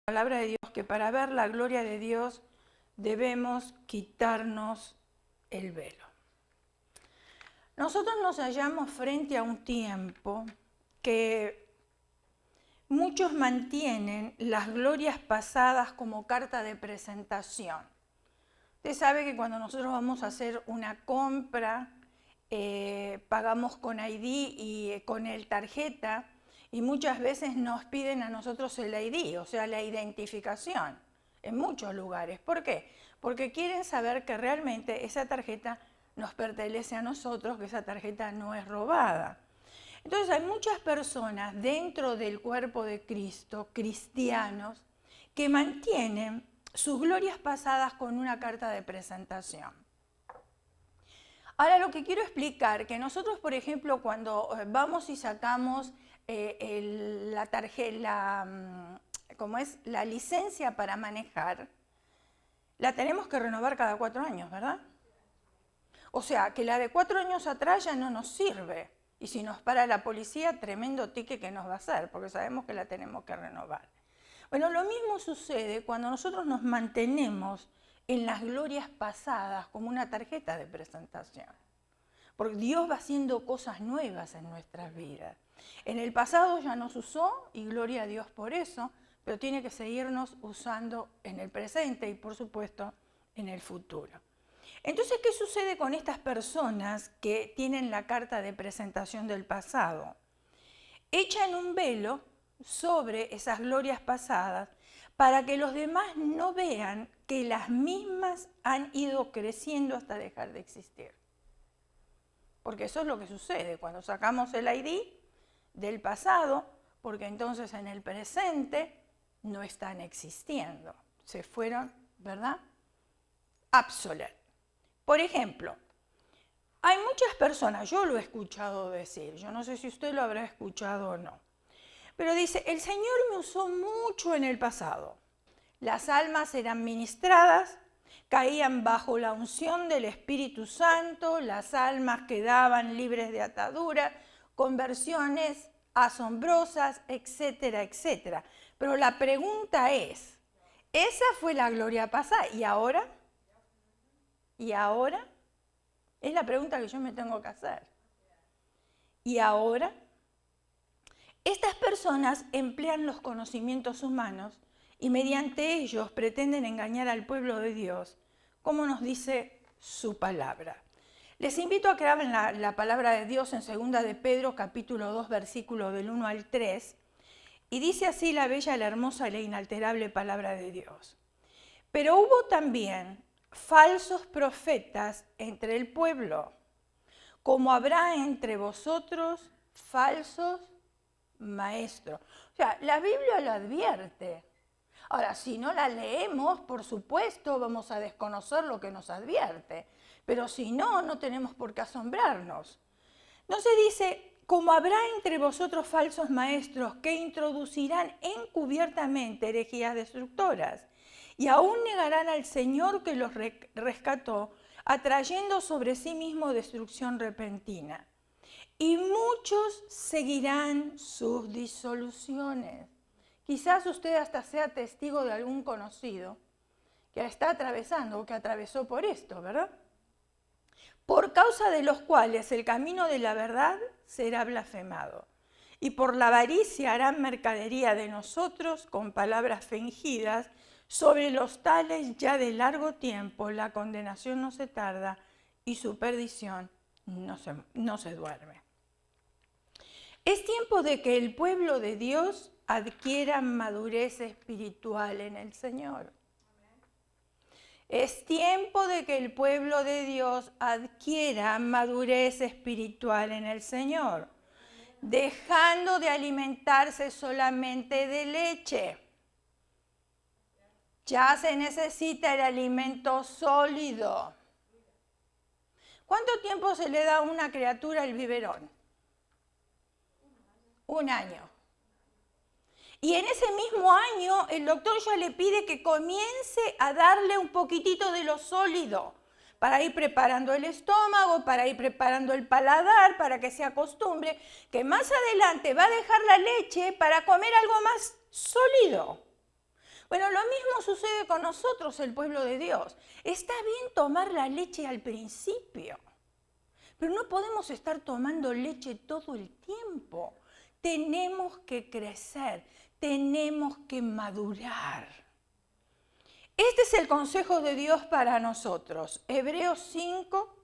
palabra de Dios que para ver la gloria de Dios debemos quitarnos el velo. Nosotros nos hallamos frente a un tiempo que muchos mantienen las glorias pasadas como carta de presentación. Usted sabe que cuando nosotros vamos a hacer una compra, pagamos con ID y con el tarjeta, y muchas veces nos piden a nosotros el ID, o sea, la identificación, en muchos lugares. ¿Por qué? Porque quieren saber que realmente esa tarjeta nos pertenece a nosotros, que esa tarjeta no es robada. Entonces hay muchas personas dentro del cuerpo de Cristo, cristianos, que mantienen sus glorias pasadas con una carta de presentación. Ahora lo que quiero explicar, que nosotros, por ejemplo, cuando vamos y sacamos la tarjeta, la licencia para manejar, la tenemos que renovar cada 4 años, ¿verdad? O sea, que la de 4 años atrás ya no nos sirve. Y si nos para la policía, tremendo ticket que nos va a hacer, porque sabemos que la tenemos que renovar. Bueno, lo mismo sucede cuando nosotros nos mantenemos en las glorias pasadas como una tarjeta de presentación. Porque Dios va haciendo cosas nuevas en nuestras vidas. En el pasado ya nos usó, y gloria a Dios por eso, pero tiene que seguirnos usando en el presente y, por supuesto, en el futuro. Entonces, ¿qué sucede con estas personas que tienen la carta de presentación del pasado? Echan un velo sobre esas glorias pasadas para que los demás no vean que las mismas han ido creciendo hasta dejar de existir. Porque eso es lo que sucede cuando sacamos el ID del pasado, porque entonces en el presente no están existiendo. Se fueron, ¿verdad? Obsoletos. Por ejemplo, hay muchas personas, yo lo he escuchado decir, yo no sé si usted lo habrá escuchado o no, pero dice, el Señor me usó mucho en el pasado. Las almas eran ministradas, caían bajo la unción del Espíritu Santo, las almas quedaban libres de atadura, conversiones asombrosas, etcétera, etcétera. Pero la pregunta es, ¿esa fue la gloria pasada? ¿Y ahora? ¿Y ahora? Es la pregunta que yo me tengo que hacer. ¿Y ahora? Estas personas emplean los conocimientos humanos y mediante ellos pretenden engañar al pueblo de Dios, como nos dice su palabra. Les invito a que abran la palabra de Dios en 2 de Pedro, capítulo 2, versículo del 1 al 3, y dice así la bella, la hermosa y la inalterable palabra de Dios. Pero hubo también falsos profetas entre el pueblo, como habrá entre vosotros falsos maestros. O sea, la Biblia lo advierte. Ahora, si no la leemos, por supuesto, vamos a desconocer lo que nos advierte. Pero si no, no tenemos por qué asombrarnos. No se dice, como habrá entre vosotros falsos maestros que introducirán encubiertamente herejías destructoras, y aún negarán al Señor que los rescató, atrayendo sobre sí mismo destrucción repentina. Y muchos seguirán sus disoluciones. Quizás usted hasta sea testigo de algún conocido que está atravesando o que atravesó por esto, ¿verdad? Por causa de los cuales el camino de la verdad será blasfemado. Y por la avaricia harán mercadería de nosotros con palabras fingidas. Sobre los tales ya de largo tiempo la condenación no se tarda y su perdición no se duerme. Es tiempo de que el pueblo de Dios adquiera madurez espiritual en el Señor. Es tiempo de que el pueblo de Dios adquiera madurez espiritual en el Señor, dejando de alimentarse solamente de leche. Ya se necesita el alimento sólido. ¿Cuánto tiempo se le da a una criatura el biberón? 1 año. Y en ese mismo año el doctor ya le pide que comience a darle un poquitito de lo sólido para ir preparando el estómago, para ir preparando el paladar, para que se acostumbre, que más adelante va a dejar la leche para comer algo más sólido. Bueno, lo mismo sucede con nosotros, el pueblo de Dios. Está bien tomar la leche al principio, pero no podemos estar tomando leche todo el tiempo. Tenemos que crecer, tenemos que madurar. Este es el consejo de Dios para nosotros. Hebreos 5,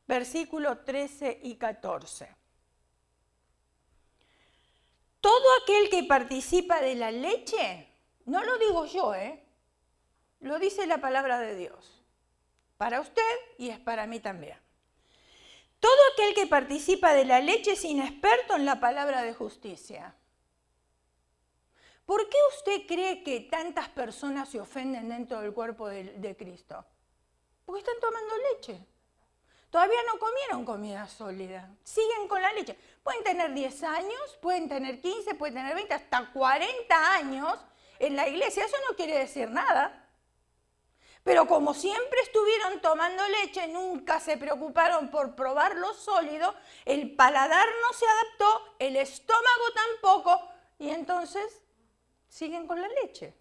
versículos 13 y 14. Todo aquel que participa de la leche, no lo digo yo, lo dice la palabra de Dios. Para usted y es para mí también. Todo aquel que participa de la leche es inexperto en la palabra de justicia. ¿Por qué usted cree que tantas personas se ofenden dentro del cuerpo de Cristo? Porque están tomando leche. Todavía no comieron comida sólida. Siguen con la leche. Pueden tener 10 años, pueden tener 15, pueden tener 20, hasta 40 años en la iglesia. Eso no quiere decir nada. Pero como siempre estuvieron tomando leche, nunca se preocuparon por probar lo sólido, el paladar no se adaptó, el estómago tampoco, y entonces siguen con la leche.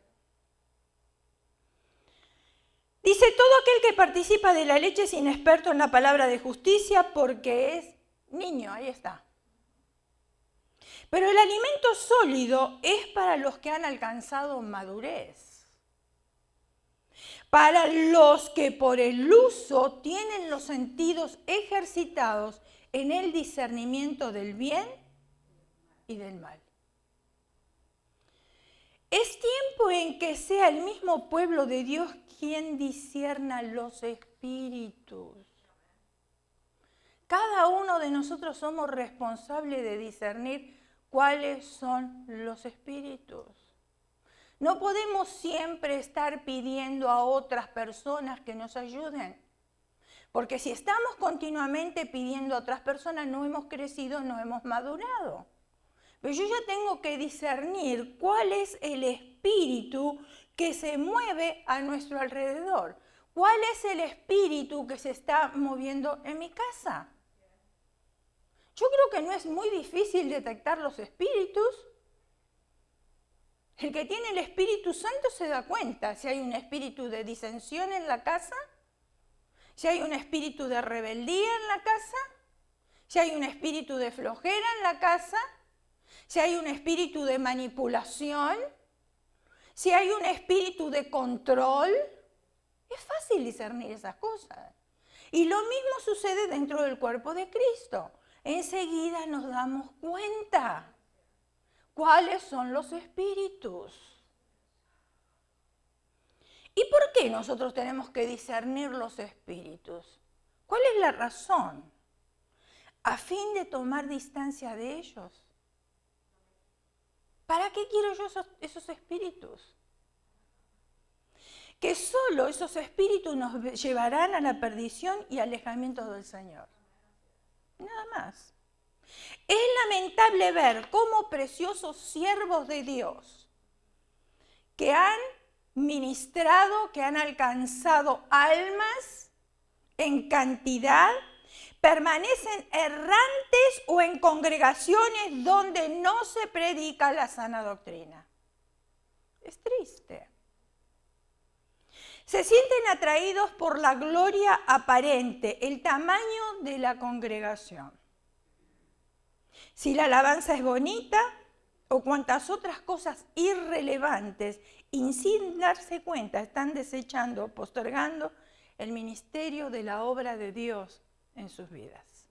Dice, todo aquel que participa de la leche es inexperto en la palabra de justicia porque es niño, ahí está. Pero el alimento sólido es para los que han alcanzado madurez. Para los que por el uso tienen los sentidos ejercitados en el discernimiento del bien y del mal. Es tiempo en que sea el mismo pueblo de Dios quien discierna los espíritus. Cada uno de nosotros somos responsables de discernir cuáles son los espíritus. No podemos siempre estar pidiendo a otras personas que nos ayuden, porque si estamos continuamente pidiendo a otras personas, no hemos crecido, no hemos madurado. Pero yo ya tengo que discernir cuál es el espíritu que se mueve a nuestro alrededor. ¿Cuál es el espíritu que se está moviendo en mi casa? Yo creo que no es muy difícil detectar los espíritus. El que tiene el Espíritu Santo se da cuenta si hay un espíritu de disensión en la casa, si hay un espíritu de rebeldía en la casa, si hay un espíritu de flojera en la casa, si hay un espíritu de manipulación, si hay un espíritu de control. Es fácil discernir esas cosas. Y lo mismo sucede dentro del cuerpo de Cristo. Enseguida nos damos cuenta cuáles son los espíritus. ¿Y por qué nosotros tenemos que discernir los espíritus? ¿Cuál es la razón? A fin de tomar distancia de ellos. ¿Para qué quiero yo esos espíritus? Que solo esos espíritus nos llevarán a la perdición y alejamiento del Señor. Nada más. Es lamentable ver cómo preciosos siervos de Dios que han ministrado, que han alcanzado almas en cantidad, permanecen errantes o en congregaciones donde no se predica la sana doctrina. Es triste. Se sienten atraídos por la gloria aparente, el tamaño de la congregación. Si la alabanza es bonita o cuantas otras cosas irrelevantes y sin darse cuenta están desechando, postergando el ministerio de la obra de Dios en sus vidas.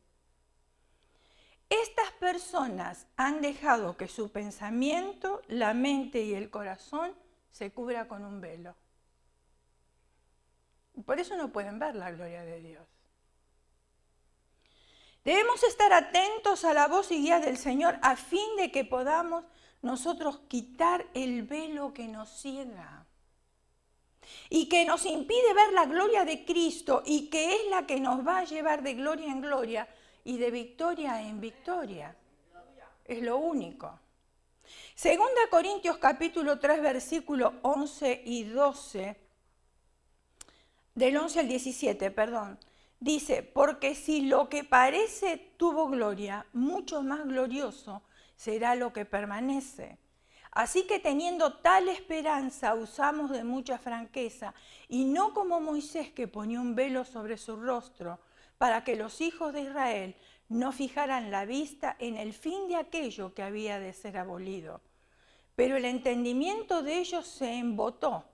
Estas personas han dejado que su pensamiento, la mente y el corazón se cubra con un velo. Por eso no pueden ver la gloria de Dios. Debemos estar atentos a la voz y guía del Señor a fin de que podamos nosotros quitar el velo que nos ciega y que nos impide ver la gloria de Cristo y que es la que nos va a llevar de gloria en gloria y de victoria en victoria. Es lo único. Segunda Corintios capítulo 3, versículos 11 y 12, del 11 al 17, perdón. Dice, porque si lo que parece tuvo gloria, mucho más glorioso será lo que permanece. Así que teniendo tal esperanza usamos de mucha franqueza, y no como Moisés, que ponía un velo sobre su rostro, para que los hijos de Israel no fijaran la vista en el fin de aquello que había de ser abolido. Pero el entendimiento de ellos se embotó,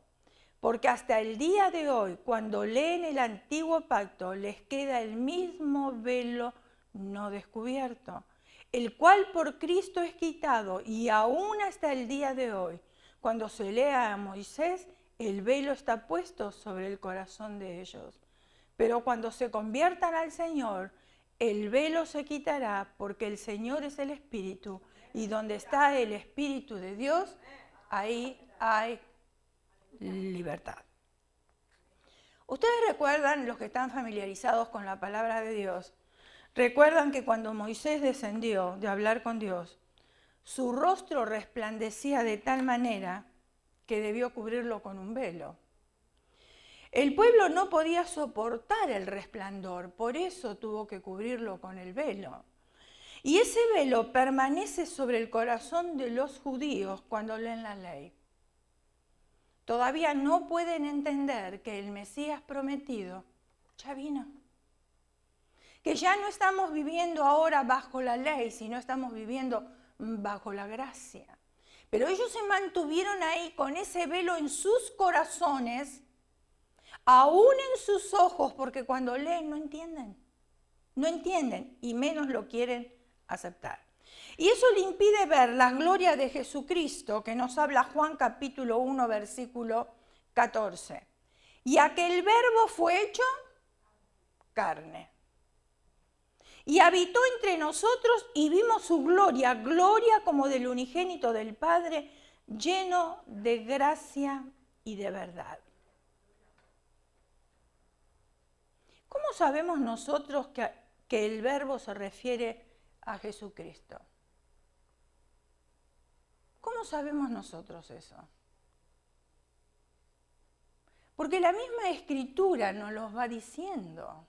porque hasta el día de hoy, cuando leen el antiguo pacto, les queda el mismo velo no descubierto, el cual por Cristo es quitado, y aún hasta el día de hoy, cuando se lea a Moisés, el velo está puesto sobre el corazón de ellos. Pero cuando se conviertan al Señor, el velo se quitará, porque el Señor es el Espíritu, y donde está el Espíritu de Dios, ahí hay libertad. Ustedes recuerdan, los que están familiarizados con la palabra de Dios, recuerdan que cuando Moisés descendió de hablar con Dios, su rostro resplandecía de tal manera que debió cubrirlo con un velo. El pueblo no podía soportar el resplandor, por eso tuvo que cubrirlo con el velo. Y ese velo permanece sobre el corazón de los judíos cuando leen la ley. Todavía no pueden entender que el Mesías prometido ya vino. Que ya no estamos viviendo ahora bajo la ley, sino estamos viviendo bajo la gracia. Pero ellos se mantuvieron ahí con ese velo en sus corazones, aún en sus ojos, porque cuando leen no entienden y menos lo quieren aceptar. Y eso le impide ver la gloria de Jesucristo, que nos habla Juan capítulo 1, versículo 14. Y aquel verbo fue hecho carne. Y habitó entre nosotros y vimos su gloria, gloria como del unigénito del Padre, lleno de gracia y de verdad. ¿Cómo sabemos nosotros que el verbo se refiere a Jesucristo? ¿Cómo sabemos nosotros eso? Porque la misma Escritura nos los va diciendo.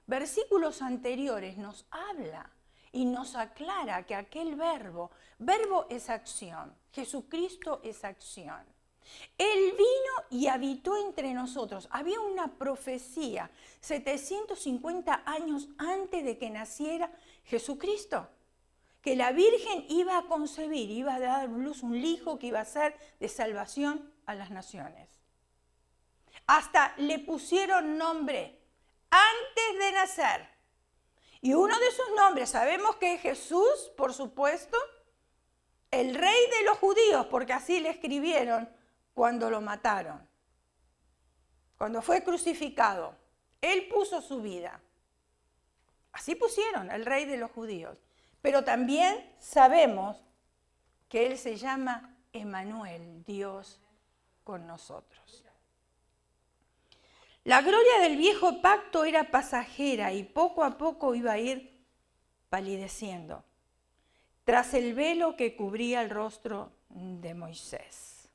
Versículos anteriores nos habla y nos aclara que aquel verbo es acción, Jesucristo es acción. Él vino y habitó entre nosotros. Había una profecía 750 años antes de que naciera Jesucristo, que la Virgen iba a concebir, iba a dar luz un hijo que iba a ser de salvación a las naciones. Hasta le pusieron nombre antes de nacer. Y uno de sus nombres, sabemos que es Jesús, por supuesto, el rey de los judíos, porque así le escribieron cuando lo mataron. Cuando fue crucificado, él puso su vida. Así pusieron, el rey de los judíos. Pero también sabemos que él se llama Emmanuel, Dios con nosotros. La gloria del viejo pacto era pasajera y poco a poco iba a ir palideciendo, tras el velo que cubría el rostro de Moisés.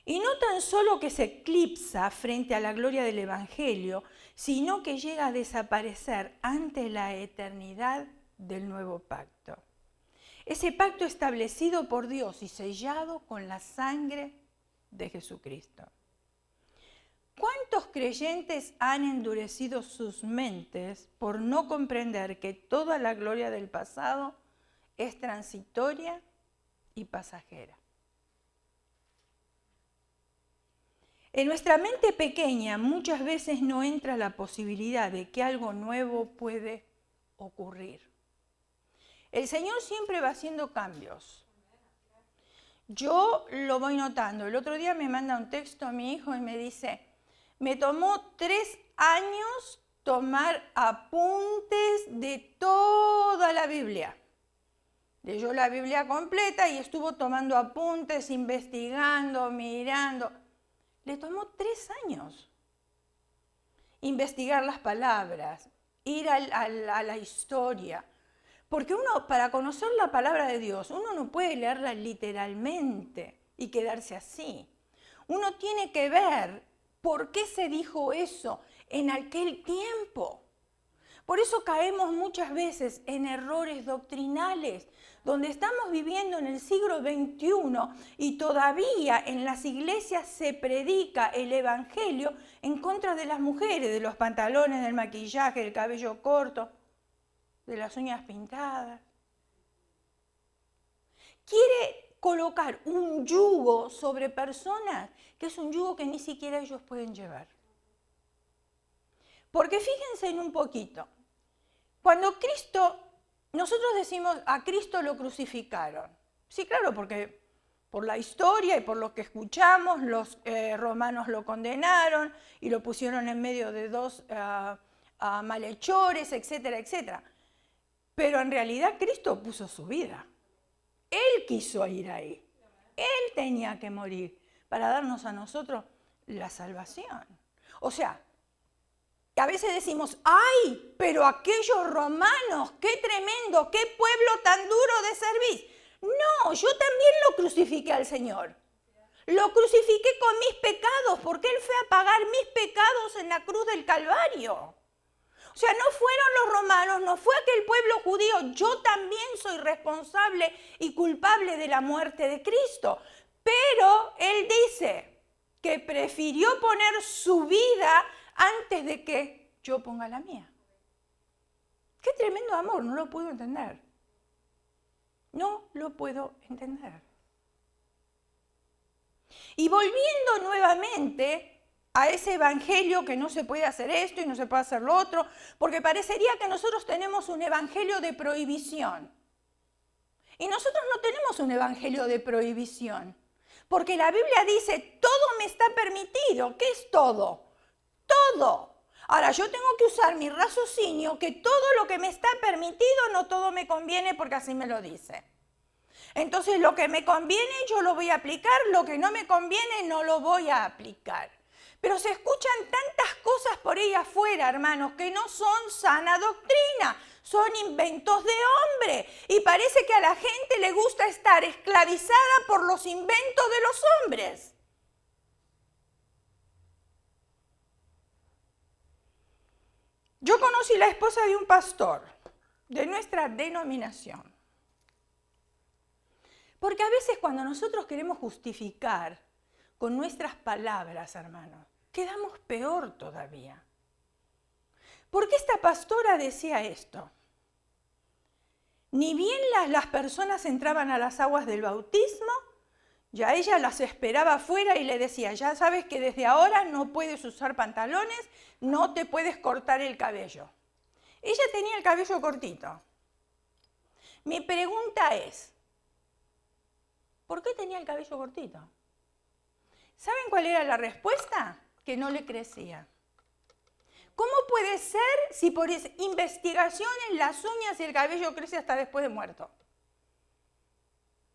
Y no tan solo que se eclipsa frente a la gloria del Evangelio, sino que llega a desaparecer ante la eternidad del nuevo pacto. Ese pacto establecido por Dios y sellado con la sangre de Jesucristo. ¿Cuántos creyentes han endurecido sus mentes por no comprender que toda la gloria del pasado es transitoria y pasajera? En nuestra mente pequeña muchas veces no entra la posibilidad de que algo nuevo puede ocurrir. El Señor siempre va haciendo cambios. Yo lo voy notando. El otro día me manda un texto a mi hijo y me dice, me tomó 3 años tomar apuntes de toda la Biblia. Leyó la Biblia completa y estuvo tomando apuntes, investigando, mirando. Le tomó 3 años investigar las palabras, ir a la historia. Porque uno, para conocer la palabra de Dios, uno no puede leerla literalmente y quedarse así. Uno tiene que ver por qué se dijo eso en aquel tiempo. Por eso caemos muchas veces en errores doctrinales, donde estamos viviendo en el siglo XXI y todavía en las iglesias se predica el evangelio en contra de las mujeres, de los pantalones, del maquillaje, del cabello corto, de las uñas pintadas. Quiere colocar un yugo sobre personas que es un yugo que ni siquiera ellos pueden llevar. Porque fíjense en un poquito, cuando nosotros decimos a Cristo lo crucificaron. Sí, claro, porque por la historia y por lo que escuchamos, los romanos lo condenaron y lo pusieron en medio de dos malhechores, etcétera, etcétera. Pero en realidad Cristo puso su vida. Él quiso ir ahí. Él tenía que morir para darnos a nosotros la salvación. O sea, a veces decimos, ¡ay! Pero aquellos romanos, qué tremendo, qué pueblo tan duro de servir. No, yo también lo crucifiqué al Señor. Lo crucifiqué con mis pecados, porque Él fue a pagar mis pecados en la cruz del Calvario. O sea, no fueron los romanos, no fue aquel pueblo judío. Yo también soy responsable y culpable de la muerte de Cristo. Pero Él dice que prefirió poner su vida antes de que yo ponga la mía. Qué tremendo amor, no lo puedo entender. No lo puedo entender. Y volviendo nuevamente a ese evangelio que no se puede hacer esto y no se puede hacer lo otro, porque parecería que nosotros tenemos un evangelio de prohibición. Y nosotros no tenemos un evangelio de prohibición, porque la Biblia dice, todo me está permitido. ¿Qué es todo? Todo. Ahora, yo tengo que usar mi raciocinio, que todo lo que me está permitido, no todo me conviene, porque así me lo dice. Entonces, lo que me conviene, yo lo voy a aplicar, lo que no me conviene, no lo voy a aplicar. Pero se escuchan tantas cosas por ahí afuera, hermanos, que no son sana doctrina, son inventos de hombre. Y parece que a la gente le gusta estar esclavizada por los inventos de los hombres. Yo conocí la esposa de un pastor de nuestra denominación. Porque a veces cuando nosotros queremos justificar con nuestras palabras, hermanos, quedamos peor todavía. Porque esta pastora decía esto. Ni bien las personas entraban a las aguas del bautismo, ya ella las esperaba afuera y le decía, ya sabes que desde ahora no puedes usar pantalones, no te puedes cortar el cabello. Ella tenía el cabello cortito. Mi pregunta es, ¿por qué tenía el cabello cortito? ¿Saben cuál era la respuesta? Que no le crecía. ¿Cómo puede ser si por investigaciones las uñas y el cabello crece hasta después de muerto?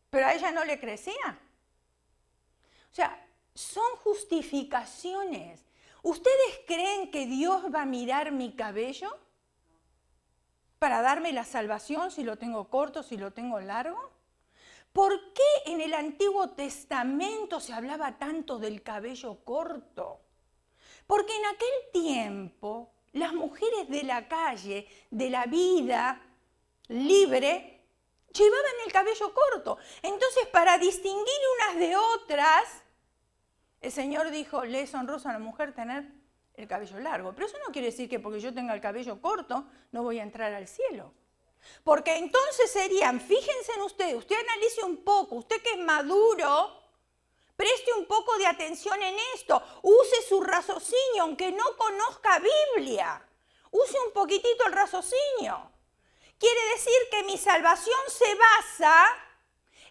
Pero a ella no le crecía. O sea, son justificaciones. ¿Ustedes creen que Dios va a mirar mi cabello para darme la salvación si lo tengo corto, si lo tengo largo? ¿Por qué en el Antiguo Testamento se hablaba tanto del cabello corto? Porque en aquel tiempo las mujeres de la calle, de la vida libre, llevaban el cabello corto. Entonces, para distinguir unas de otras, el Señor dijo, le es honroso a la mujer tener el cabello largo. Pero eso no quiere decir que porque yo tenga el cabello corto no voy a entrar al cielo. Porque entonces serían, fíjense en usted analice un poco, usted que es maduro, preste un poco de atención en esto, use su raciocinio, aunque no conozca Biblia, use un poquitito el raciocinio. Quiere decir que mi salvación se basa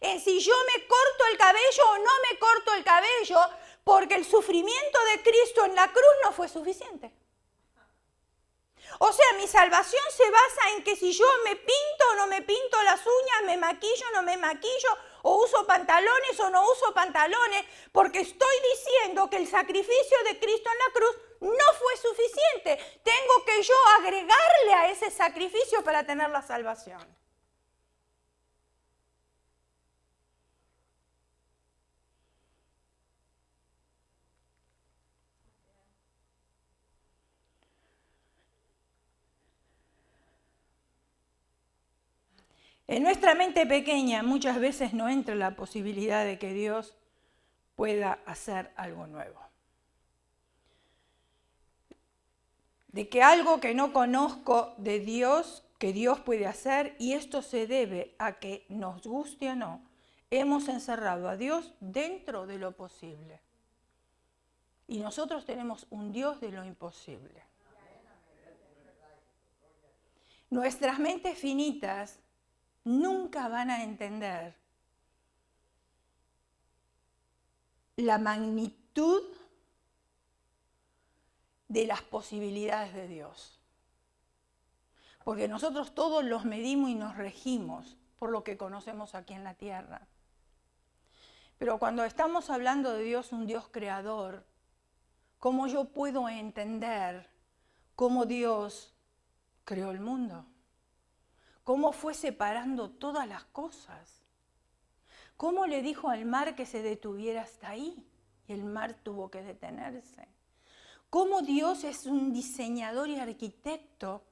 en si yo me corto el cabello o no me corto el cabello, porque el sufrimiento de Cristo en la cruz no fue suficiente. O sea, mi salvación se basa en que si yo me pinto o no me pinto las uñas, me maquillo o no me maquillo, o uso pantalones o no uso pantalones, porque estoy diciendo que el sacrificio de Cristo en la cruz no fue suficiente. Tengo que yo agregarle a ese sacrificio para tener la salvación. En nuestra mente pequeña muchas veces no entra la posibilidad de que Dios pueda hacer algo nuevo. De que algo que no conozco de Dios, que Dios puede hacer, y esto se debe a que, nos guste o no, hemos encerrado a Dios dentro de lo posible. Y nosotros tenemos un Dios de lo imposible. Nuestras mentes finitas nunca van a entender la magnitud de las posibilidades de Dios. Porque nosotros todos los medimos y nos regimos por lo que conocemos aquí en la tierra. Pero cuando estamos hablando de Dios, un Dios creador, ¿cómo yo puedo entender cómo Dios creó el mundo? ¿Cómo fue separando todas las cosas? ¿Cómo le dijo al mar que se detuviera hasta ahí? Y el mar tuvo que detenerse. ¿Cómo Dios es un diseñador y arquitecto?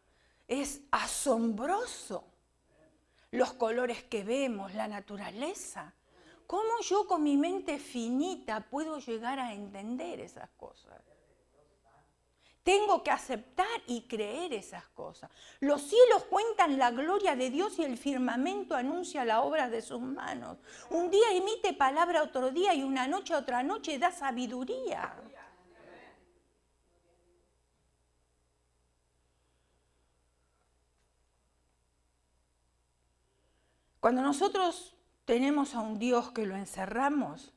Es asombroso. Los colores que vemos, la naturaleza. ¿Cómo yo con mi mente finita puedo llegar a entender esas cosas? Tengo que aceptar y creer esas cosas. Los cielos cuentan la gloria de Dios y el firmamento anuncia la obra de sus manos. Un día emite palabra otro día y una noche otra noche da sabiduría. Cuando nosotros tenemos a un Dios que lo encerramos,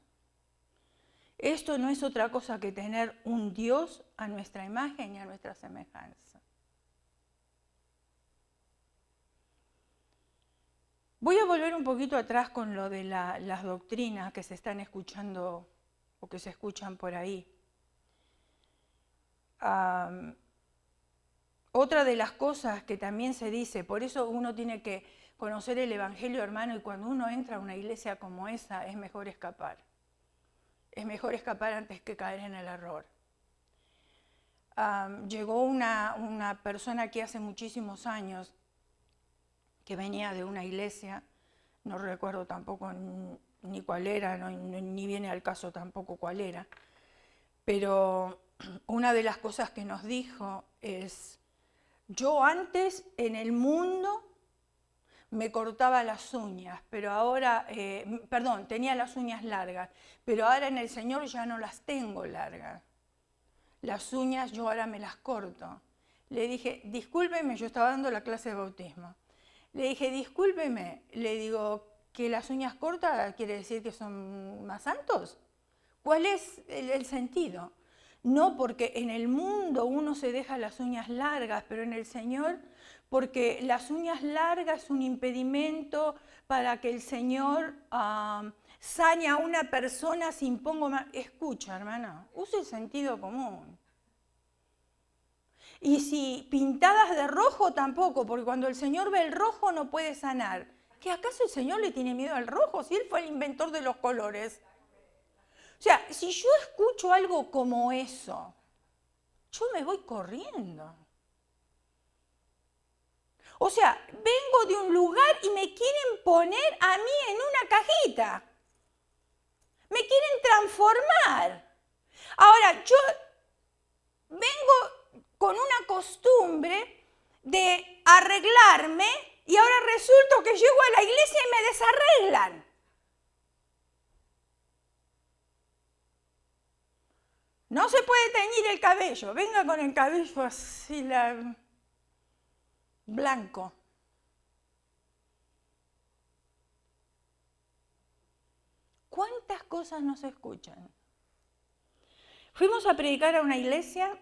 esto no es otra cosa que tener un Dios a nuestra imagen y a nuestra semejanza. Voy a volver un poquito atrás con lo de las doctrinas que se están escuchando o que se escuchan por ahí. Otra de las cosas que también se dice, por eso uno tiene que conocer el Evangelio, hermano, y cuando uno entra a una iglesia como esa es mejor escapar. Es mejor escapar antes que caer en el error. Llegó una persona aquí hace muchísimos años que venía de una iglesia, no recuerdo tampoco ni cuál era, ni viene al caso tampoco cuál era, pero una de las cosas que nos dijo es, yo antes en el mundo me cortaba las uñas, pero ahora, tenía las uñas largas, pero ahora en el Señor ya no las tengo largas. Las uñas yo ahora me las corto. Le dije, discúlpeme, yo estaba dando la clase de bautismo. Le dije, discúlpeme, le digo, que las uñas cortas quiere decir que son más santos. ¿Cuál es el sentido? No porque en el mundo uno se deja las uñas largas, pero en el Señor, porque las uñas largas es un impedimento para que el Señor sane a una persona sin pongo más. Escucha, hermana, use el sentido común. Y si pintadas de rojo tampoco, porque cuando el Señor ve el rojo no puede sanar. ¿Qué acaso el Señor le tiene miedo al rojo si Él fue el inventor de los colores? O sea, si yo escucho algo como eso, yo me voy corriendo. O sea, vengo de un lugar y me quieren poner a mí en una cajita. Me quieren transformar. Ahora, yo vengo con una costumbre de arreglarme y ahora resulta que llego a la iglesia y me desarreglan. No se puede teñir el cabello, venga con el cabello así blanco. ¿Cuántas cosas no se escuchan? Fuimos a predicar a una iglesia,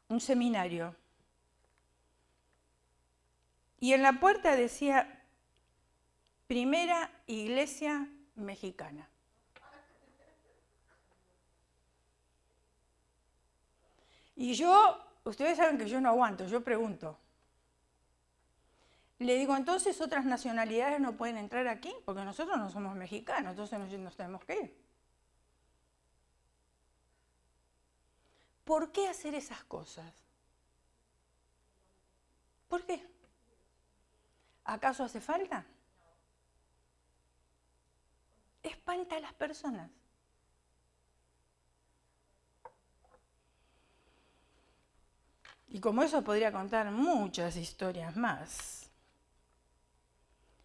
un seminario, y en la puerta decía, Primera Iglesia Mexicana. Y yo, ustedes saben que yo no aguanto, yo pregunto. Le digo, entonces otras nacionalidades no pueden entrar aquí, porque nosotros no somos mexicanos, entonces nos tenemos que ir. ¿Por qué hacer esas cosas? ¿Por qué? ¿Acaso hace falta? Espanta a las personas. Y como eso podría contar muchas historias más.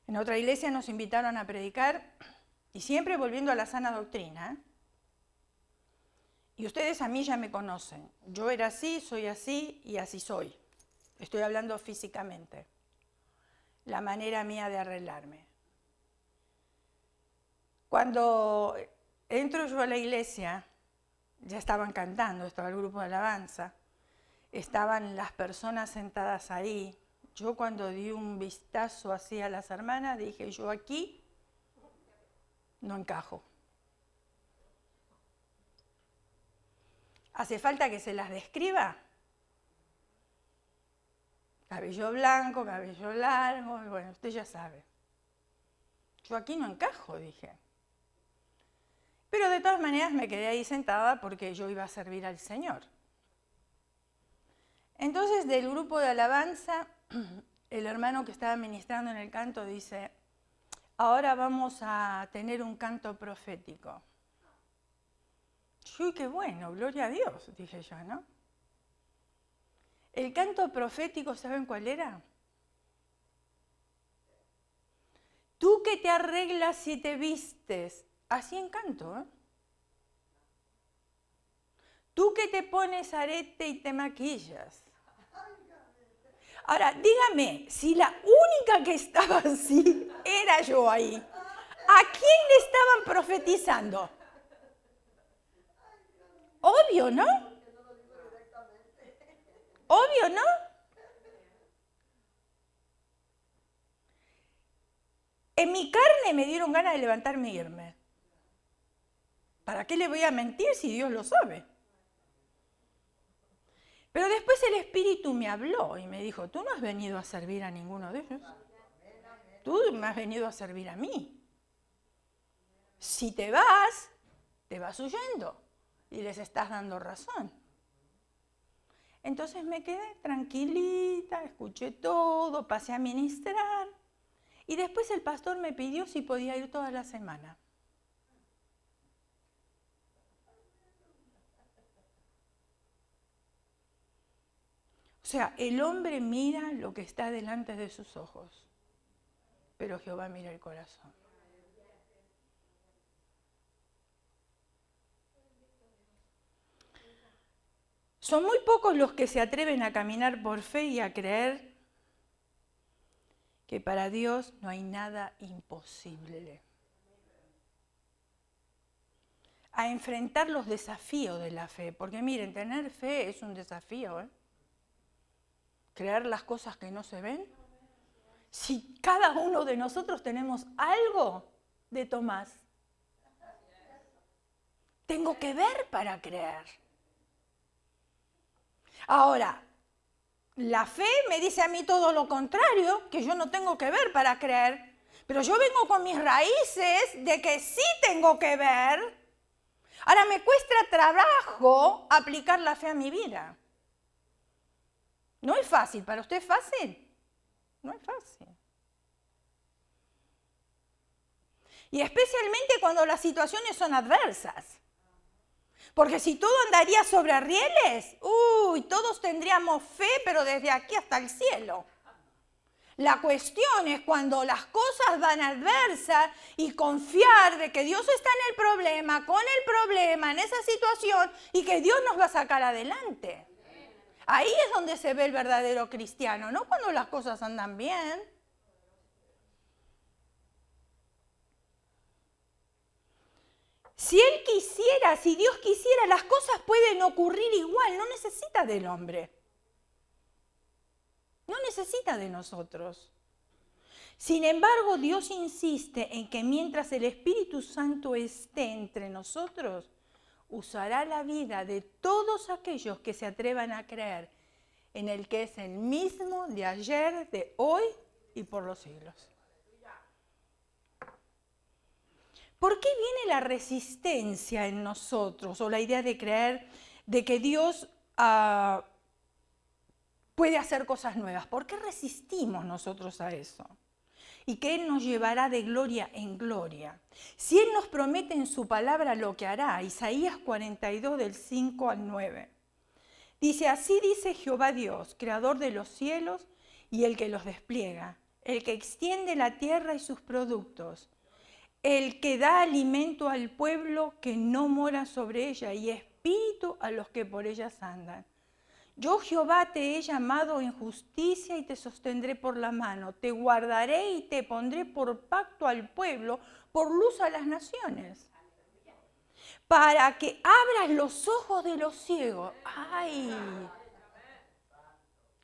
En otra iglesia nos invitaron a predicar, y siempre volviendo a la sana doctrina. Y ustedes a mí ya me conocen. Yo era así, soy así y así soy. Estoy hablando físicamente. La manera mía de arreglarme. Cuando entro yo a la iglesia, ya estaban cantando, estaba el grupo de alabanza, estaban las personas sentadas ahí. Yo cuando di un vistazo así a las hermanas, dije, yo aquí no encajo. ¿Hace falta que se las describa? Cabello blanco, cabello largo, bueno, usted ya sabe. Yo aquí no encajo, dije. Pero de todas maneras me quedé ahí sentada porque yo iba a servir al Señor. Entonces, del grupo de alabanza, el hermano que estaba ministrando en el canto dice, ahora vamos a tener un canto profético. Uy, qué bueno, gloria a Dios, dije yo, ¿no? El canto profético, ¿saben cuál era? Tú que te arreglas y te vistes, así en canto, ¿eh? Tú que te pones arete y te maquillas. Ahora, dígame, si la única que estaba así era yo ahí, ¿a quién le estaban profetizando? Obvio, ¿no? Obvio, ¿no? En mi carne me dieron ganas de levantarme e irme. ¿Para qué le voy a mentir si Dios lo sabe? Pero después el Espíritu me habló y me dijo, tú no has venido a servir a ninguno de ellos. Tú me has venido a servir a mí. Si te vas huyendo y les estás dando razón. Entonces me quedé tranquilita, escuché todo, pasé a ministrar. Y después el pastor me pidió si podía ir toda la semana. O sea, el hombre mira lo que está delante de sus ojos, pero Jehová mira el corazón. Son muy pocos los que se atreven a caminar por fe y a creer que para Dios no hay nada imposible. A enfrentar los desafíos de la fe, porque miren, tener fe es un desafío, ¿eh? Creer las cosas que no se ven. Si cada uno de nosotros tenemos algo de Tomás, tengo que ver para creer. Ahora, la fe me dice a mí todo lo contrario, que yo no tengo que ver para creer, pero yo vengo con mis raíces de que sí tengo que ver. Ahora me cuesta trabajo aplicar la fe a mi vida. No es fácil. ¿Para usted es fácil? No es fácil. Y especialmente cuando las situaciones son adversas. Porque si todo andaría sobre rieles, todos tendríamos fe, pero desde aquí hasta el cielo. La cuestión es cuando las cosas van adversas y confiar de que Dios está en el problema, con el problema, en esa situación, y que Dios nos va a sacar adelante. Ahí es donde se ve el verdadero cristiano, no cuando las cosas andan bien. Si Él quisiera, si Dios quisiera, las cosas pueden ocurrir igual, no necesita del hombre. No necesita de nosotros. Sin embargo, Dios insiste en que mientras el Espíritu Santo esté entre nosotros, usará la vida de todos aquellos que se atrevan a creer en el que es el mismo de ayer, de hoy y por los siglos. ¿Por qué viene la resistencia en nosotros o la idea de creer de que Dios puede hacer cosas nuevas? ¿Por qué resistimos nosotros a eso? y que Él nos llevará de gloria en gloria. Si Él nos promete en su palabra lo que hará, Isaías 42 del 5 al 9. Dice, así dice Jehová Dios, creador de los cielos y el que los despliega, el que extiende la tierra y sus productos, el que da alimento al pueblo que no mora sobre ella y espíritu a los que por ellas andan. Yo Jehová te he llamado en justicia y te sostendré por la mano, te guardaré y te pondré por pacto al pueblo, por luz a las naciones, para que abras los ojos de los ciegos. ¡Ay!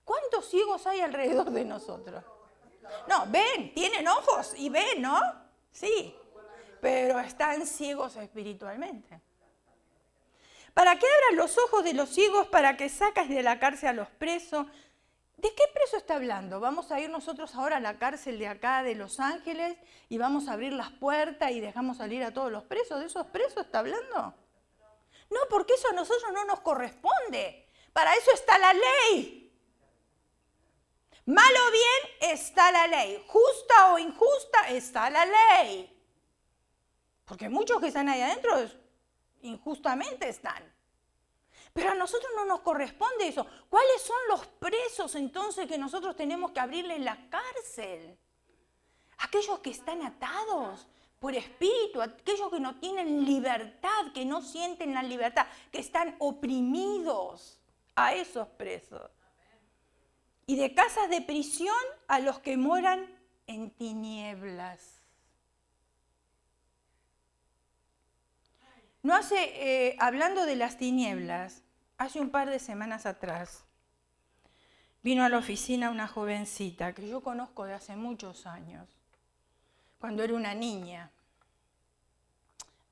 ¿Cuántos ciegos hay alrededor de nosotros? No, ven, tienen ojos y ven, ¿no? Sí, pero están ciegos espiritualmente. Para que abras los ojos de los ciegos, para que sacas de la cárcel a los presos. ¿De qué preso está hablando? Vamos a ir nosotros ahora a la cárcel de acá de Los Ángeles y vamos a abrir las puertas y dejamos salir a todos los presos. ¿De esos presos está hablando? No, porque eso a nosotros no nos corresponde. Para eso está la ley. Mal o bien está la ley. Justa o injusta está la ley. Porque muchos que están ahí adentro injustamente están. Pero a nosotros no nos corresponde eso. ¿Cuáles son los presos entonces que nosotros tenemos que abrirles la cárcel? Aquellos que están atados por espíritu, aquellos que no tienen libertad, que no sienten la libertad, que están oprimidos, a esos presos. Y de casas de prisión a los que moran en tinieblas. No hace, hablando de las tinieblas, hace un par de semanas atrás, vino a la oficina una jovencita que yo conozco de hace muchos años, cuando era una niña.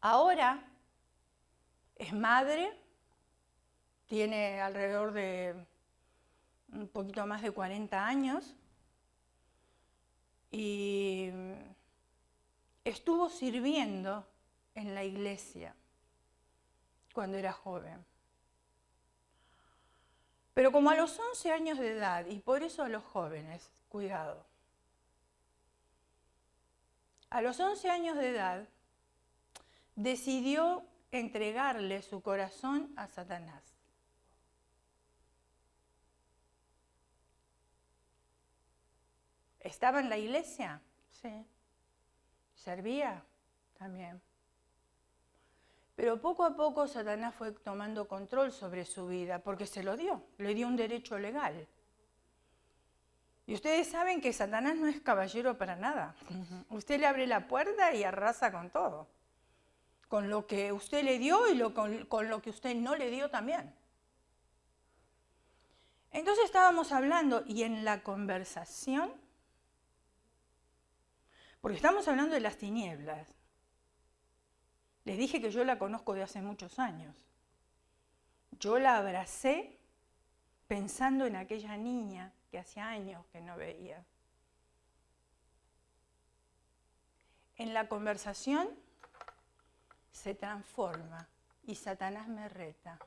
Ahora es madre, tiene alrededor de un poquito más de 40 años y estuvo sirviendo en la iglesia cuando era joven. Pero como a los 11 años de edad, y por eso a los jóvenes, cuidado. A los 11 años de edad, decidió entregarle su corazón a Satanás. ¿Estaba en la iglesia? Sí. ¿Servía? También. Pero poco a poco Satanás fue tomando control sobre su vida, porque se lo dio, le dio un derecho legal. Y ustedes saben que Satanás no es caballero para nada. Usted le abre la puerta y arrasa con todo. Con lo que usted le dio y con lo que usted no le dio también. Entonces estábamos hablando y en la conversación, porque estamos hablando de las tinieblas. Les dije que yo la conozco de hace muchos años. Yo la abracé pensando en aquella niña que hacía años que no veía. En la conversación se transforma y Satanás me reta.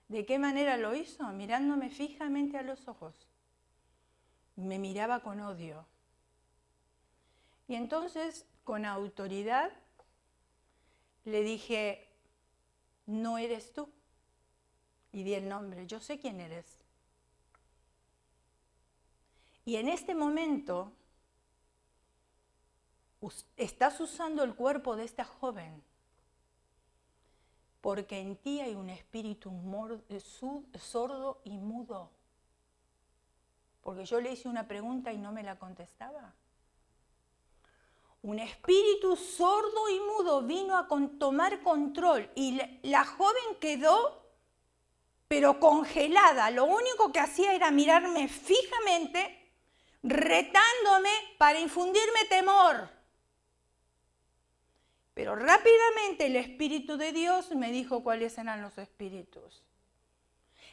¿De qué manera lo hizo? Mirándome fijamente a los ojos. Me miraba con odio. Y entonces, con autoridad, le dije, no eres tú. Y di el nombre, yo sé quién eres. Y en este momento, estás usando el cuerpo de esta joven, porque en ti hay un espíritu sordo y mudo. Porque yo le hice una pregunta y no me la contestaba. Un espíritu sordo y mudo vino a tomar control y la joven quedó, pero congelada. Lo único que hacía era mirarme fijamente, retándome para infundirme temor. Pero rápidamente el Espíritu de Dios me dijo cuáles eran los espíritus.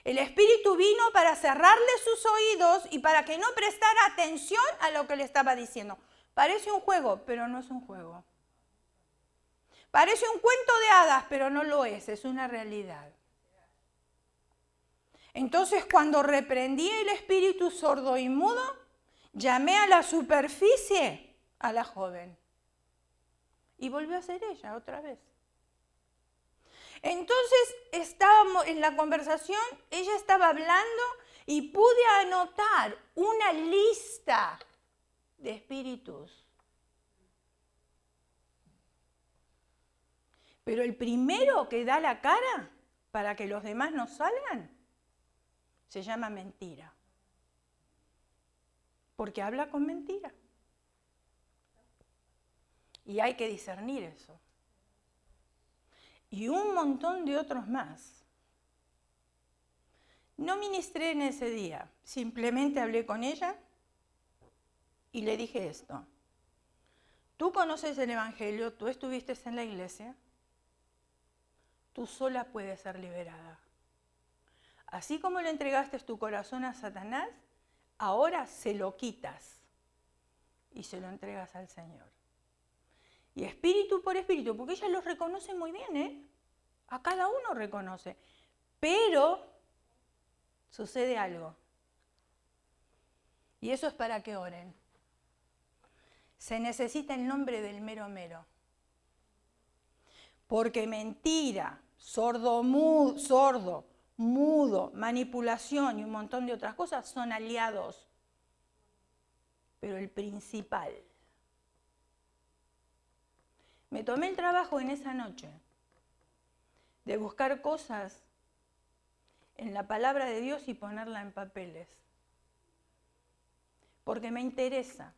El Espíritu vino para cerrarle sus oídos y para que no prestara atención a lo que le estaba diciendo. Parece un juego, pero no es un juego. Parece un cuento de hadas, pero no lo es una realidad. Entonces, cuando reprendí el espíritu sordo y mudo, Llamé a la superficie a la joven. Y volvió a ser ella otra vez. Entonces estábamos en la conversación, ella estaba hablando y pude anotar una lista de espíritus. Pero el primero que da la cara para que los demás no salgan se llama mentira. Porque habla con mentira. Y hay que discernir eso. Y un montón de otros más. No ministré en ese día, simplemente hablé con ella y le dije esto. Tú conoces el Evangelio, tú estuviste en la iglesia, tú sola puedes ser liberada. Así como le entregaste tu corazón a Satanás, ahora se lo quitas y se lo entregas al Señor. Y espíritu por espíritu, porque ella los reconoce muy bien, ¿eh? A cada uno reconoce. Pero sucede algo. Y eso es para que oren. Se necesita el nombre del mero mero. Porque mentira, sordo, mudo, manipulación y un montón de otras cosas son aliados. Pero el principal. Me tomé el trabajo en esa noche de buscar cosas en la palabra de Dios y ponerla en papeles. Porque me interesa.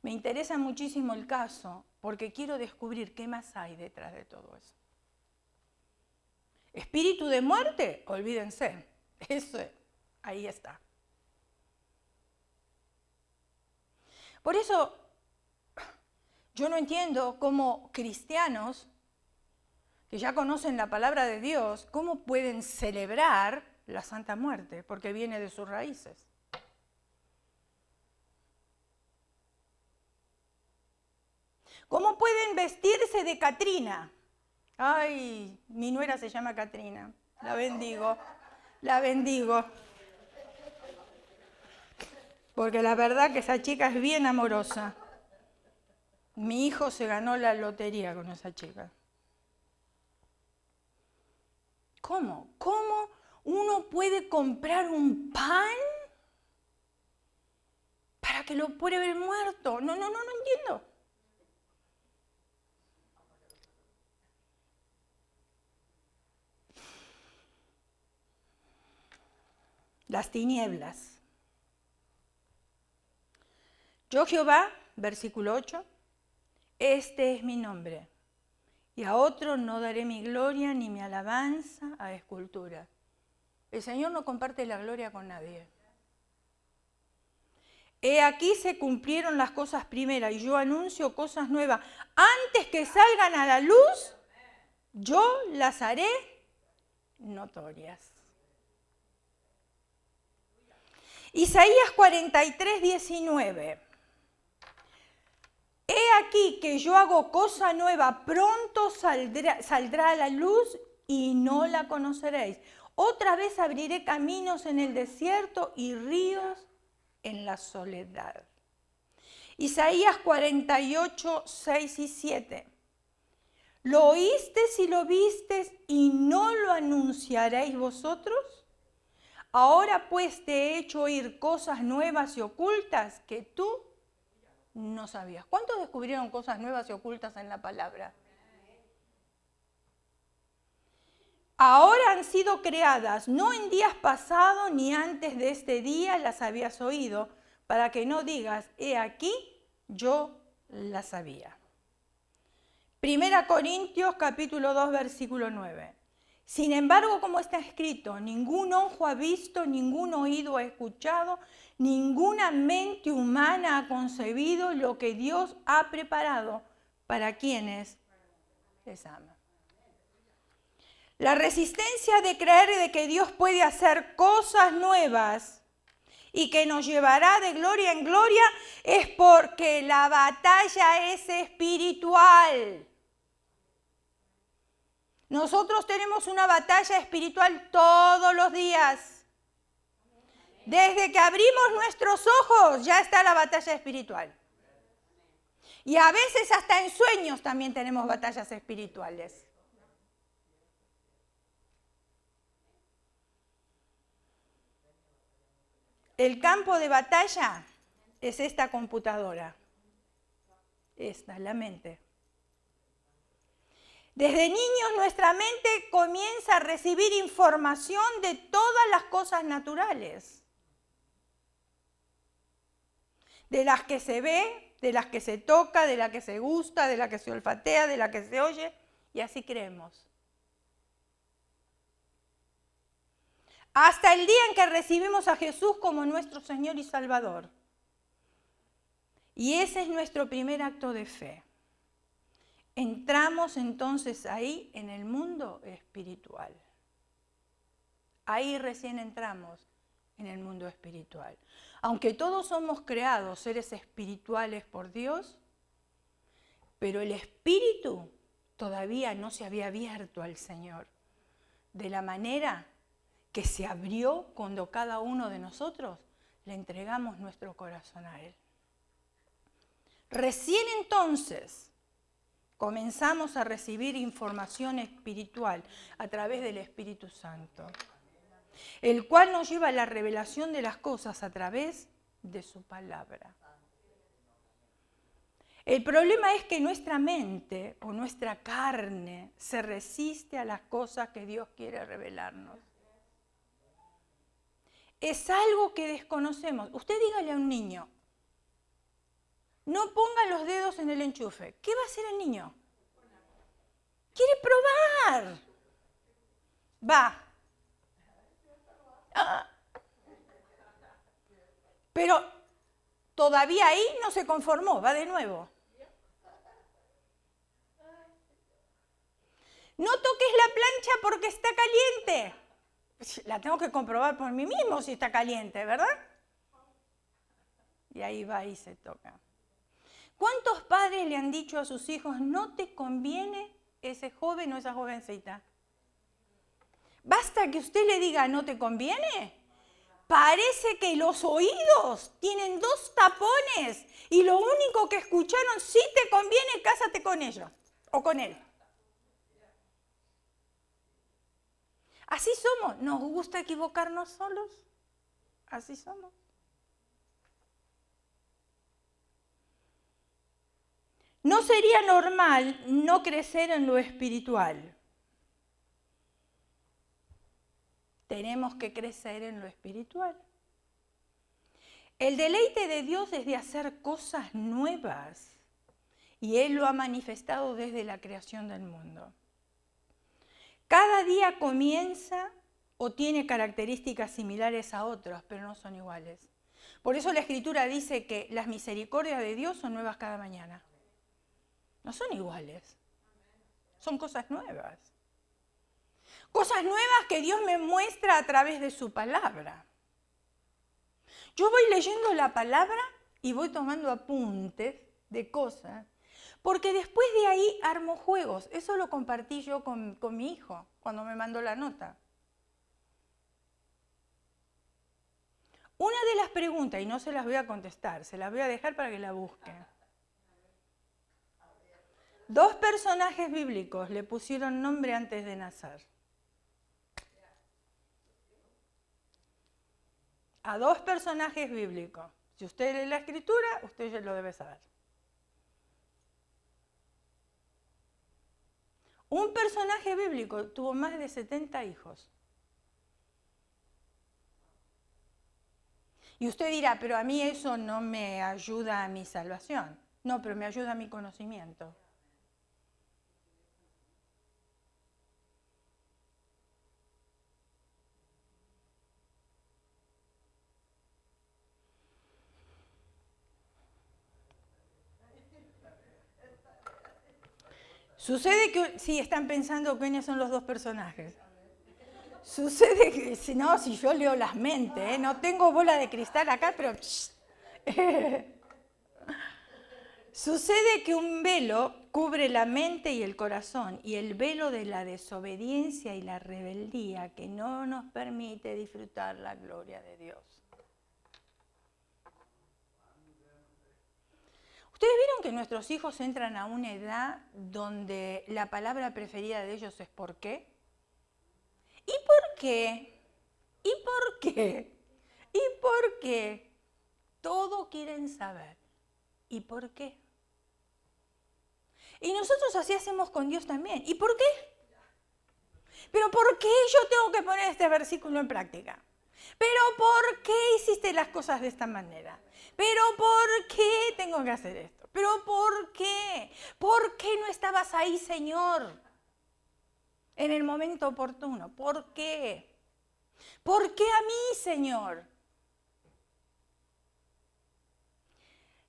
Me interesa muchísimo el caso porque quiero descubrir qué más hay detrás de todo eso. Espíritu de muerte, olvídense. Eso, ahí está. Por eso, yo no entiendo cómo cristianos que ya conocen la palabra de Dios, cómo pueden celebrar la Santa Muerte, porque viene de sus raíces. ¿Cómo pueden vestirse de Catrina? Ay, mi nuera se llama Catrina, la bendigo, la bendigo. Porque la verdad que esa chica es bien amorosa. Mi hijo se ganó la lotería con esa chica. ¿Cómo? ¿Cómo uno puede comprar un pan para que lo pruebe el muerto? No entiendo. Las tinieblas. Yo Jehová, versículo 8, este es mi nombre, y a otro no daré mi gloria ni mi alabanza a escultura. El Señor no comparte la gloria con nadie. He aquí se cumplieron las cosas primeras y yo anuncio cosas nuevas. Antes que salgan a la luz, yo las haré notorias. Isaías 43, 19. He aquí que yo hago cosa nueva, pronto saldrá a la luz y no la conoceréis. Otra vez abriré caminos en el desierto y ríos en la soledad. Isaías 48, 6 y 7. ¿Lo oísteis y lo visteis y no lo anunciaréis vosotros? Ahora pues te he hecho oír cosas nuevas y ocultas que tú no sabías. ¿Cuántos descubrieron cosas nuevas y ocultas en la palabra? Ahora han sido creadas, no en días pasados ni antes de este día las habías oído, para que no digas, he aquí, yo las sabía. 1 Corintios capítulo 2, versículo 9. Sin embargo, como está escrito, ningún ojo ha visto, ningún oído ha escuchado, ninguna mente humana ha concebido lo que Dios ha preparado para quienes les aman. La resistencia de creer de que Dios puede hacer cosas nuevas y que nos llevará de gloria en gloria es porque la batalla es espiritual. Nosotros tenemos una batalla espiritual todos los días. Desde que abrimos nuestros ojos ya está la batalla espiritual. Y a veces hasta en sueños también tenemos batallas espirituales. El campo de batalla es esta computadora. Esta, la mente. Desde niños nuestra mente comienza a recibir información de todas las cosas naturales. De las que se ve, de las que se toca, de las que se gusta, de las que se olfatea, de las que se oye, y así creemos. Hasta el día en que recibimos a Jesús como nuestro Señor y Salvador. Y ese es nuestro primer acto de fe. Entramos entonces ahí en el mundo espiritual. Ahí recién entramos en el mundo espiritual. Aunque todos somos creados seres espirituales por Dios, pero el espíritu todavía no se había abierto al Señor de la manera que se abrió cuando cada uno de nosotros le entregamos nuestro corazón a Él. Recién entonces comenzamos a recibir información espiritual a través del Espíritu Santo, el cual nos lleva a la revelación de las cosas a través de su palabra. El problema es que nuestra mente o nuestra carne se resiste a las cosas que Dios quiere revelarnos. Es algo que desconocemos. Usted dígale a un niño, no ponga los dedos en el enchufe. ¿Qué va a hacer el niño? Quiere probar. Va. Pero todavía ahí no se conformó, va de nuevo. No toques la plancha porque está caliente. La tengo que comprobar por mí mismo si está caliente, ¿verdad? Y ahí va y se toca. ¿Cuántos padres le han dicho a sus hijos, no te conviene ese joven o esa jovencita? Basta que usted le diga, no te conviene. Parece que los oídos tienen 2 tapones y lo único que escucharon, si te conviene, cásate con ellos o con él. Así somos. ¿Nos gusta equivocarnos solos? Así somos. No sería normal no crecer en lo espiritual. Tenemos que crecer en lo espiritual. El deleite de Dios es de hacer cosas nuevas y Él lo ha manifestado desde la creación del mundo. Cada día comienza o tiene características similares a otros, pero no son iguales. Por eso la Escritura dice que las misericordias de Dios son nuevas cada mañana. No son iguales, son cosas nuevas. Cosas nuevas que Dios me muestra a través de su palabra. Yo voy leyendo la palabra y voy tomando apuntes de cosas, porque después de ahí armo juegos. Eso lo compartí yo con mi hijo cuando me mandó la nota. Una de las preguntas, y no se las voy a contestar, se las voy a dejar para que la busquen. 2 personajes bíblicos le pusieron nombre antes de nacer. A 2 personajes bíblicos. Si usted lee la Escritura, usted ya lo debe saber. Un personaje bíblico tuvo más de 70 hijos. Y usted dirá, pero a mí eso no me ayuda a mi salvación. No, pero me ayuda a mi conocimiento. Sucede que, sí, están pensando quiénes son los 2 personajes. Sucede que, si no, si yo leo las mentes, no tengo bola de cristal acá, pero... Sucede que un velo cubre la mente y el corazón, y el velo de la desobediencia y la rebeldía que no nos permite disfrutar la gloria de Dios. ¿Ustedes vieron que nuestros hijos entran a una edad donde la palabra preferida de ellos es ¿por qué? ¿Y por qué? ¿Y por qué? ¿Y por qué? Todo quieren saber. ¿Y por qué? Y nosotros así hacemos con Dios también. ¿Y por qué? ¿Pero por qué yo tengo que poner este versículo en práctica? ¿Pero por qué hiciste las cosas de esta manera? ¿Pero por qué tengo que hacer esto? ¿Pero por qué? ¿Por qué no estabas ahí, Señor? En el momento oportuno. ¿Por qué? ¿Por qué a mí, Señor?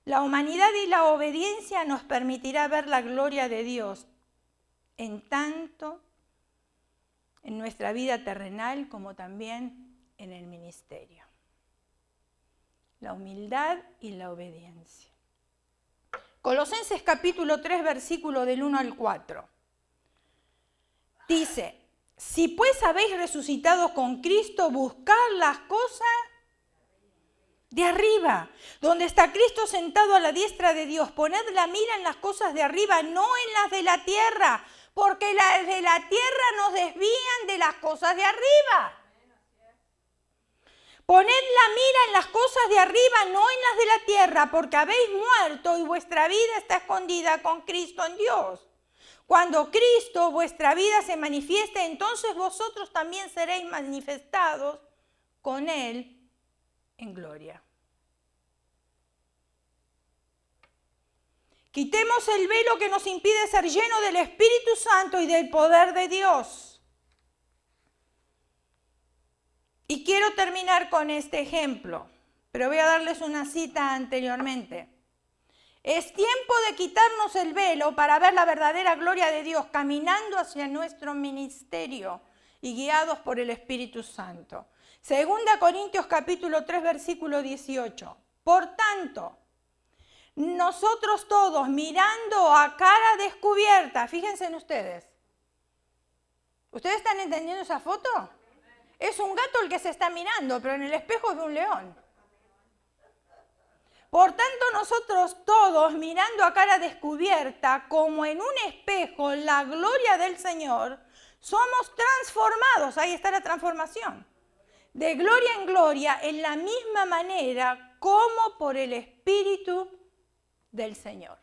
La humanidad y la obediencia nos permitirá ver la gloria de Dios en tanto en nuestra vida terrenal como también en el ministerio. La humildad y la obediencia. Colosenses capítulo 3, versículo del 1 al 4. Dice, si pues habéis resucitado con Cristo, buscad las cosas de arriba, donde está Cristo sentado a la diestra de Dios. Poned la mira en las cosas de arriba, no en las de la tierra, porque las de la tierra nos desvían de las cosas de arriba. Poned la mira en las cosas de arriba, no en las de la tierra, porque habéis muerto y vuestra vida está escondida con Cristo en Dios. Cuando Cristo, vuestra vida, se manifieste, entonces vosotros también seréis manifestados con Él en gloria. Quitemos el velo que nos impide ser llenos del Espíritu Santo y del poder de Dios. Y quiero terminar con este ejemplo, pero voy a darles una cita anteriormente. Es tiempo de quitarnos el velo para ver la verdadera gloria de Dios caminando hacia nuestro ministerio y guiados por el Espíritu Santo. 2 Corintios capítulo 3, versículo 18. Por tanto, nosotros todos mirando a cara descubierta, fíjense en ustedes. ¿Ustedes están entendiendo esa foto? Es un gato el que se está mirando, pero en el espejo es de un león. Por tanto, nosotros todos mirando a cara descubierta, como en un espejo, la gloria del Señor, somos transformados, ahí está la transformación, de gloria en gloria, en la misma manera como por el Espíritu del Señor.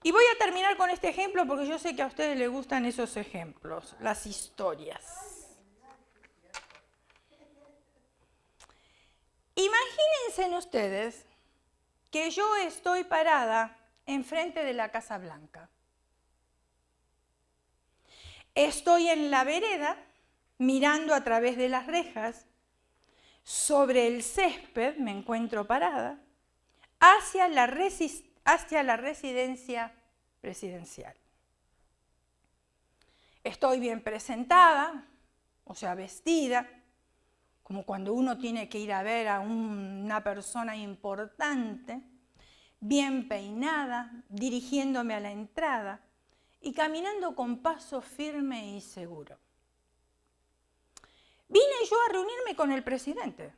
Y voy a terminar con este ejemplo porque yo sé que a ustedes les gustan esos ejemplos, las historias. Imagínense ustedes que yo estoy parada enfrente de la Casa Blanca. Estoy en la vereda, mirando a través de las rejas, sobre el césped me encuentro parada, hacia la residencia presidencial. Estoy bien presentada, o sea, vestida, como cuando uno tiene que ir a ver a una persona importante, bien peinada, dirigiéndome a la entrada y caminando con paso firme y seguro. Vine yo a reunirme con el presidente,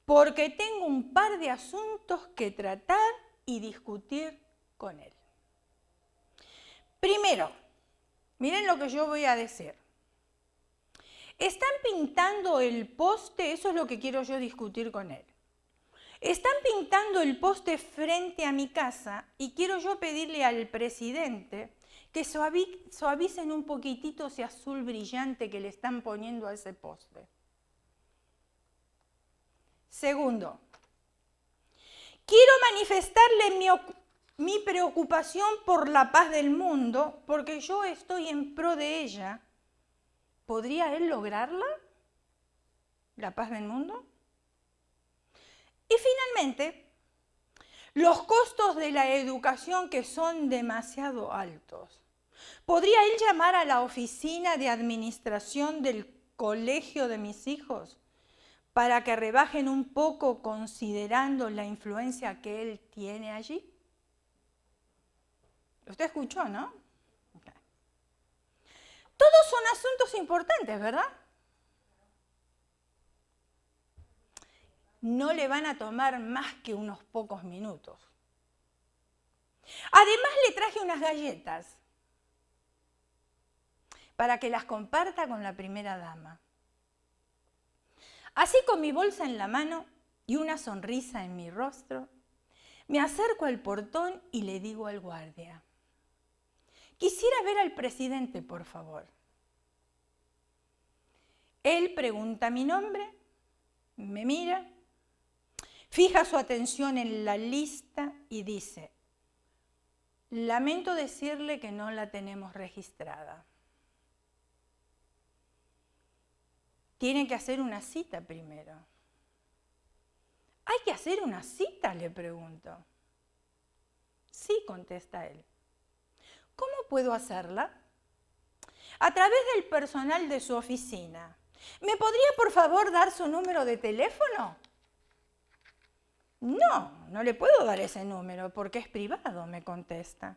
porque tengo un par de asuntos que tratar y discutir con él. Primero, miren lo que yo voy a decir. Están pintando el poste, eso es lo que quiero yo discutir con él. Están pintando el poste frente a mi casa y quiero yo pedirle al presidente que suavicen un poquitito ese azul brillante que le están poniendo a ese poste. Segundo, quiero manifestarle mi preocupación por la paz del mundo porque yo estoy en pro de ella. ¿Podría él lograrla? ¿La paz del mundo? Y finalmente, los costos de la educación que son demasiado altos. ¿Podría él llamar a la oficina de administración del colegio de mis hijos para que rebajen un poco considerando la influencia que él tiene allí? Usted escuchó, ¿no? Okay. Todos son asuntos importantes, ¿verdad? no le van a tomar más que unos pocos minutos. Además le traje unas galletas para que las comparta con la primera dama. Así, con mi bolsa en la mano y una sonrisa en mi rostro, me acerco al portón y le digo al guardia: quisiera ver al presidente, por favor. Él pregunta mi nombre, me mira, fija su atención en la lista y dice: lamento decirle que no la tenemos registrada. Tiene que hacer una cita primero. ¿Hay que hacer una cita?, le pregunto. Sí, contesta él. ¿Cómo puedo hacerla? A través del personal de su oficina. ¿Me podría, por favor, dar su número de teléfono? No, no le puedo dar ese número porque es privado, me contesta.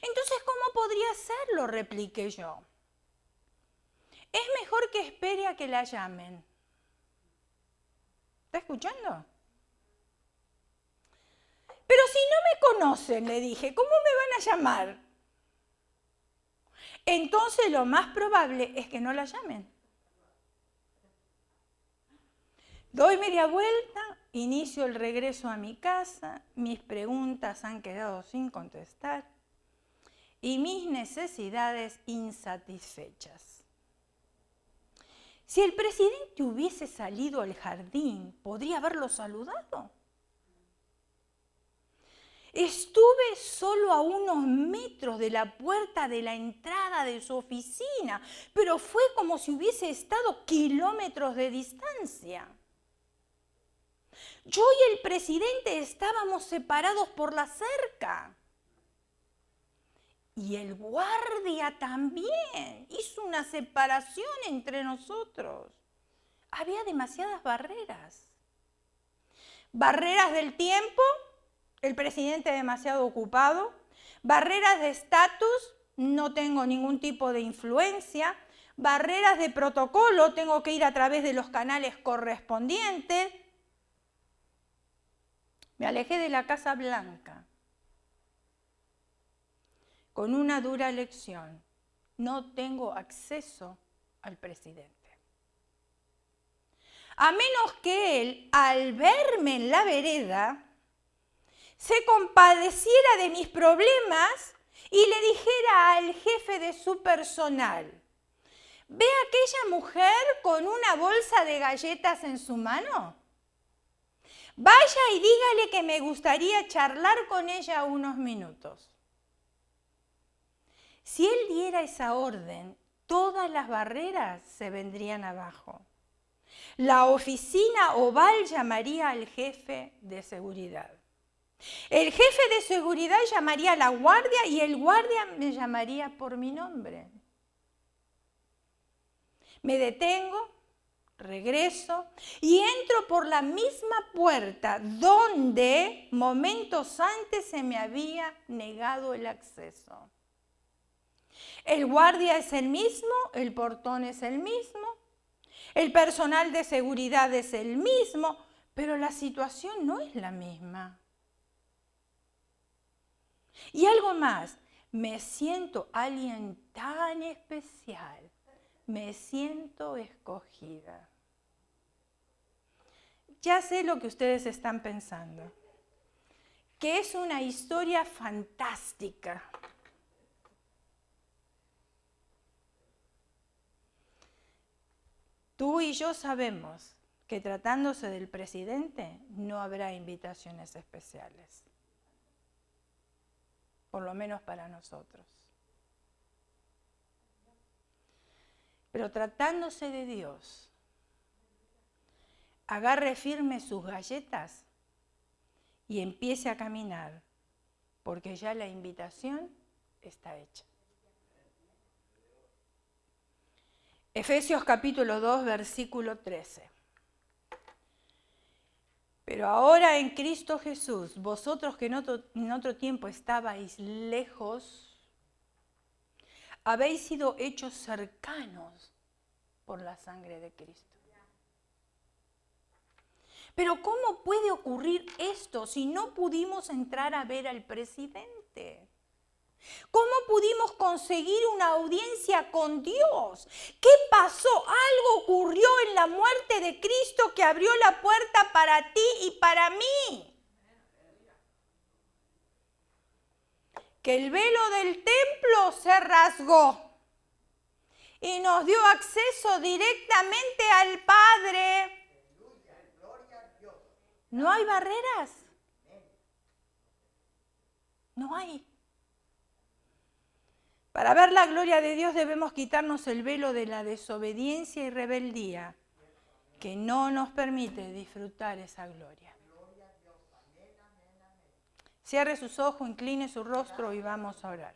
Entonces, ¿cómo podría hacerlo?, repliqué yo. Es mejor que espere a que la llamen. ¿Está escuchando? Pero si no me conocen, le dije, ¿cómo me van a llamar? Entonces lo más probable es que no la llamen. Doy media vuelta, inicio el regreso a mi casa, mis preguntas han quedado sin contestar y mis necesidades insatisfechas. Si el presidente hubiese salido al jardín, ¿podría haberlo saludado? Estuve solo a unos metros de la puerta de la entrada de su oficina, pero fue como si hubiese estado kilómetros de distancia. Yo y el presidente estábamos separados por la cerca. Y el guardia también hizo una separación entre nosotros. Había demasiadas barreras. Barreras del tiempo, el presidente demasiado ocupado. Barreras de estatus, no tengo ningún tipo de influencia. Barreras de protocolo, tengo que ir a través de los canales correspondientes. Me alejé de la Casa Blanca con una dura lección: no tengo acceso al presidente. A menos que él, al verme en la vereda, se compadeciera de mis problemas y le dijera al jefe de su personal: ¿ve a aquella mujer con una bolsa de galletas en su mano? Vaya y dígale que me gustaría charlar con ella unos minutos. Si él diera esa orden, todas las barreras se vendrían abajo. La oficina oval llamaría al jefe de seguridad. El jefe de seguridad llamaría a la guardia y el guardia me llamaría por mi nombre. Me detengo, regreso y entro por la misma puerta donde momentos antes se me había negado el acceso. El guardia es el mismo, el portón es el mismo, el personal de seguridad es el mismo, pero la situación no es la misma. Y algo más, me siento alguien tan especial, me siento escogida. Ya sé lo que ustedes están pensando, que es una historia fantástica. Tú y yo sabemos que tratándose del presidente no habrá invitaciones especiales, por lo menos para nosotros. Pero tratándose de Dios, agarre firme sus galletas y empiece a caminar, porque ya la invitación está hecha. Efesios capítulo 2, versículo 13. Pero ahora en Cristo Jesús, vosotros que en otro tiempo estabais lejos, habéis sido hechos cercanos por la sangre de Cristo. Pero ¿cómo puede ocurrir esto si no pudimos entrar a ver al presidente? ¿Cómo pudimos conseguir una audiencia con Dios? ¿Qué pasó? Algo ocurrió en la muerte de Cristo que abrió la puerta para ti y para mí. Que el velo del templo se rasgó y nos dio acceso directamente al Padre. ¿No hay barreras? No hay. Para ver la gloria de Dios debemos quitarnos el velo de la desobediencia y rebeldía que no nos permite disfrutar esa gloria. Cierre sus ojos, incline su rostro y vamos a orar.